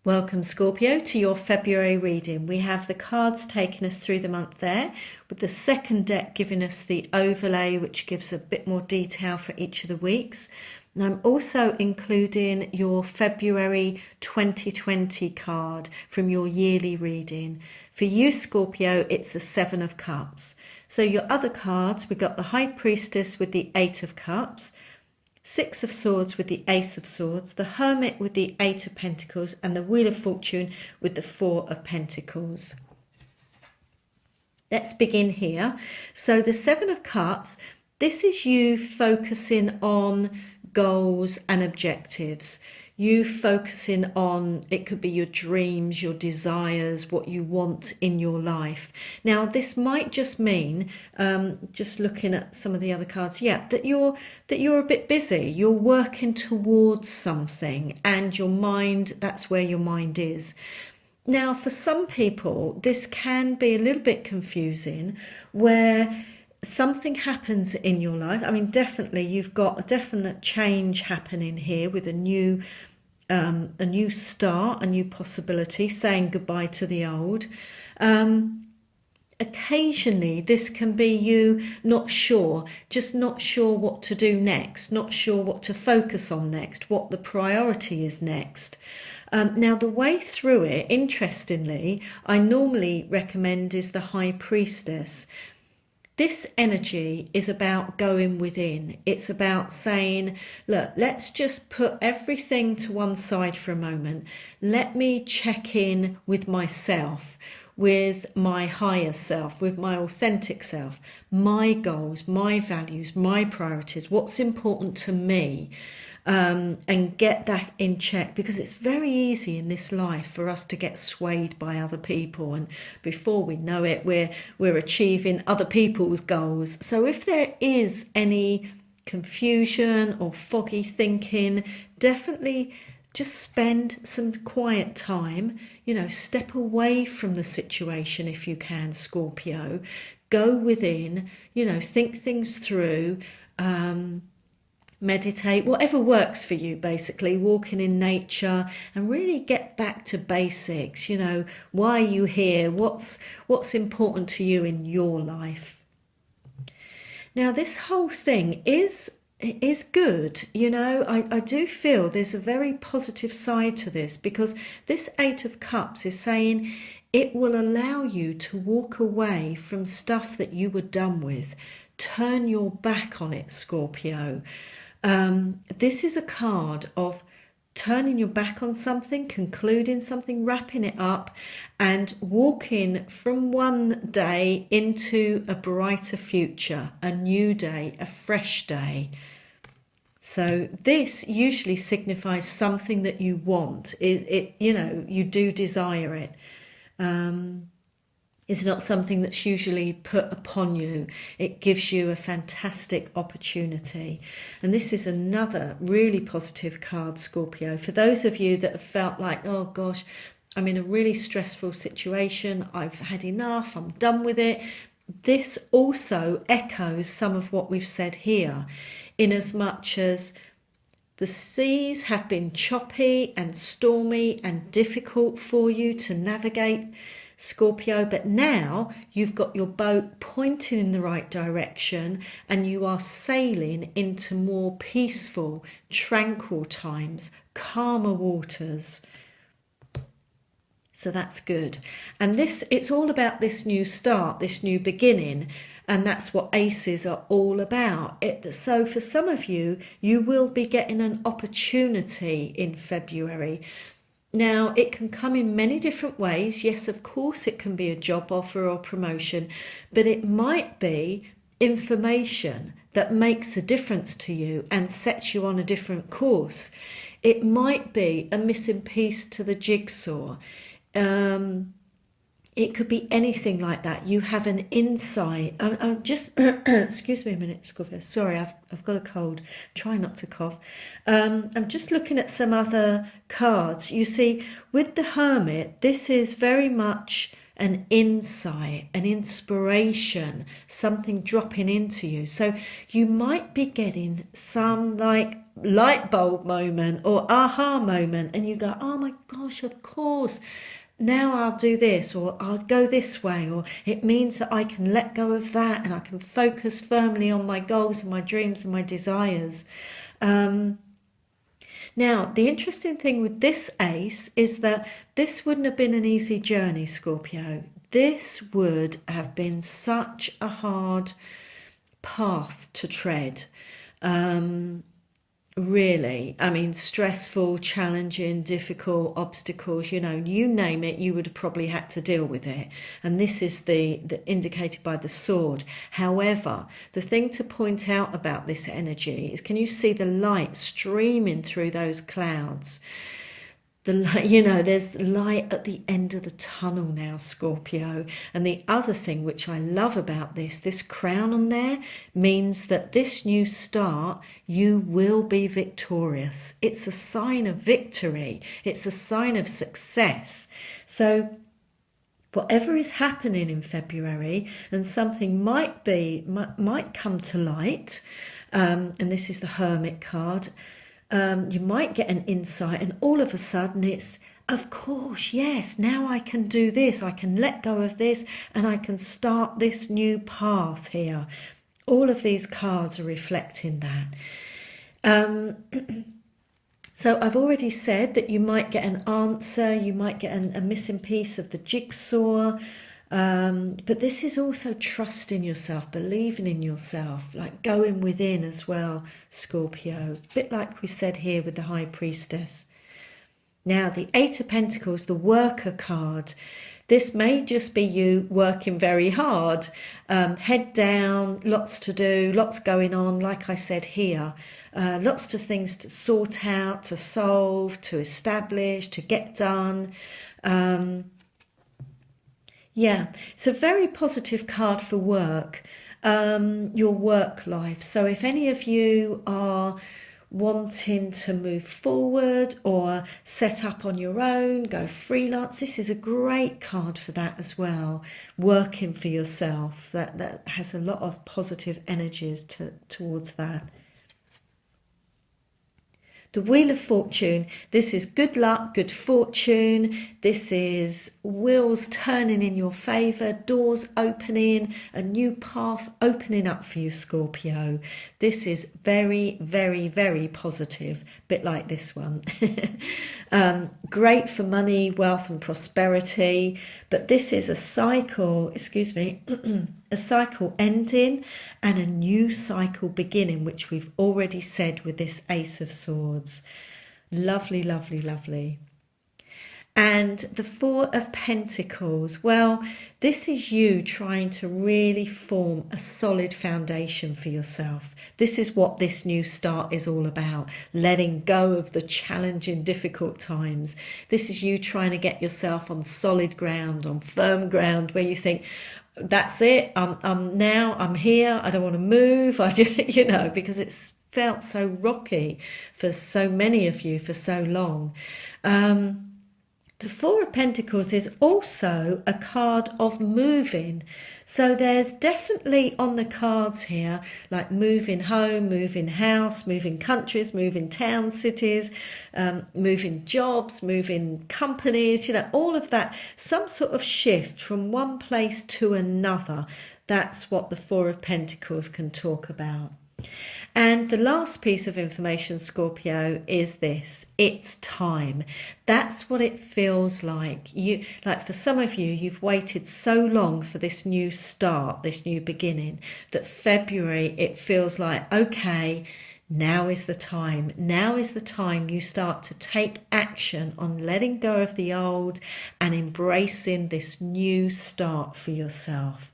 Welcome, Scorpio, to your February reading. We have the cards taking us through the month there, with the second deck giving us the overlay, which gives a bit more detail for each of the weeks. And I'm also including your February 2020 card from your yearly reading. For you, Scorpio, it's the Seven of Cups. So your other cards, we've got the High Priestess with the Eight of Cups, Six of Swords with the Ace of Swords, the Hermit with the Eight of Pentacles, and the Wheel of Fortune with the Four of Pentacles. Let's begin here. So the Seven of Cups, this is you focusing on goals and objectives. You focusing on, it could be your dreams, your desires, what you want in your life. Now, this might just mean, just looking at some of the other cards, that you're a bit busy. You're working towards something, and your mind, that's where your mind is. Now, for some people, this can be a little bit confusing, where something happens in your life. I mean, definitely you've got a definite change happening here with a new start, a new possibility, saying goodbye to the old. Occasionally this can be you not sure what to do next, not sure what to focus on next, what the priority is next. Now, the way through it, interestingly, I normally recommend is the High Priestess. This energy is about going within. It's about saying, look, let's just put everything to one side for a moment. Let me check in with myself, with my higher self, with my authentic self, my goals, my values, my priorities, what's important to me. And get that in check, because it's very easy in this life for us to get swayed by other people, and before we know it, we're achieving other people's goals. So if there is any confusion or foggy thinking, definitely just spend some quiet time, step away from the situation if you can, Scorpio. Go within, think things through, meditate, whatever works for you, basically, walking in nature, and really get back to basics. Why are you here? What's important to you in your life? Now, this whole thing is good. I do feel there's a very positive side to this, because this Eight of Cups is saying it will allow you to walk away from stuff that you were done with. Turn your back on it, Scorpio. This is a card of turning your back on something, concluding something, wrapping it up, and walking from one day into a brighter future, a new day, a fresh day. So this usually signifies something that you want. You do desire it. It's not something that's usually put upon you. It gives you a fantastic opportunity. And this is another really positive card, Scorpio. For those of you that have felt like, oh gosh, I'm in a really stressful situation, I've had enough, I'm done with it. This also echoes some of what we've said here, in as much as the seas have been choppy and stormy and difficult for you to navigate, Scorpio, but now you've got your boat pointing in the right direction, and you are sailing into more peaceful, tranquil times, calmer waters. So that's good. And it's all about this new start, this new beginning, and that's what aces are all about. So for some of you, you will be getting an opportunity in February. Now, it can come in many different ways. Yes, of course, it can be a job offer or promotion, but it might be information that makes a difference to you and sets you on a different course. It might be a missing piece to the jigsaw. It could be anything like that. You have an insight. I'm just, excuse me a minute, Scorpio. Sorry, I've got a cold. Try not to cough. I'm just looking at some other cards. You see, with the Hermit, this is very much an insight, an inspiration, something dropping into you. So you might be getting some like light bulb moment or aha moment, and you go, oh my gosh, of course, now I'll do this, or I'll go this way, or it means that I can let go of that and I can focus firmly on my goals and my dreams and my desires. Now, the interesting thing with this ace is that this wouldn't have been an easy journey, Scorpio. This would have been such a hard path to tread. Really, I mean, stressful, challenging, difficult, obstacles, you name it, you would have probably had to deal with it. And this is the indicated by the sword. However, the thing to point out about this energy is, can you see the light streaming through those clouds? There's light at the end of the tunnel now, Scorpio. And the other thing which I love about this crown on there means that this new start, you will be victorious. It's a sign of victory. It's a sign of success. So whatever is happening in February, and something might come to light, and this is the Hermit card. You might get an insight, and all of a sudden it's, of course, yes, now I can do this, I can let go of this, and I can start this new path here. All of these cards are reflecting that. So I've already said that you might get an answer, you might get a missing piece of the jigsaw. But this is also trusting yourself, believing in yourself, like going within as well, Scorpio. A bit like we said here with the High Priestess. Now, the Eight of Pentacles, the worker card. This may just be you working very hard, head down, lots to do, lots going on, like I said here. Lots of things to sort out, to solve, to establish, to get done. Yeah, it's a very positive card for work, your work life. So if any of you are wanting to move forward or set up on your own, go freelance, this is a great card for that as well. Working for yourself, that has a lot of positive energies towards that. The Wheel of Fortune, this is good luck, good fortune. This is wheels turning in your favour, doors opening, a new path opening up for you, Scorpio. This is very, very, very positive, bit like this one. Great for money, wealth and prosperity, but this is a cycle, a cycle ending and a new cycle beginning, which we've already said with this Ace of Swords. Lovely, lovely, lovely. And the Four of Pentacles, well, this is you trying to really form a solid foundation for yourself. This is what this new start is all about, letting go of the challenging, difficult times. This is you trying to get yourself on solid ground, on firm ground, where you think, that's it, I'm here, I don't want to move, because it's felt so rocky for so many of you for so long. The Four of Pentacles is also a card of moving. So there's definitely on the cards here, like moving home, moving house, moving countries, moving towns, cities, moving jobs, moving companies, all of that. Some sort of shift from one place to another. That's what the Four of Pentacles can talk about. And the last piece of information, Scorpio, is this: it's time. That's what it feels like. For some of you, you've waited so long for this new start, this new beginning, that February, it feels like, okay, now is the time. Now is the time you start to take action on letting go of the old and embracing this new start for yourself.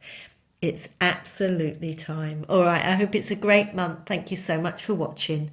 It's absolutely time. All right, I hope it's a great month. Thank you so much for watching.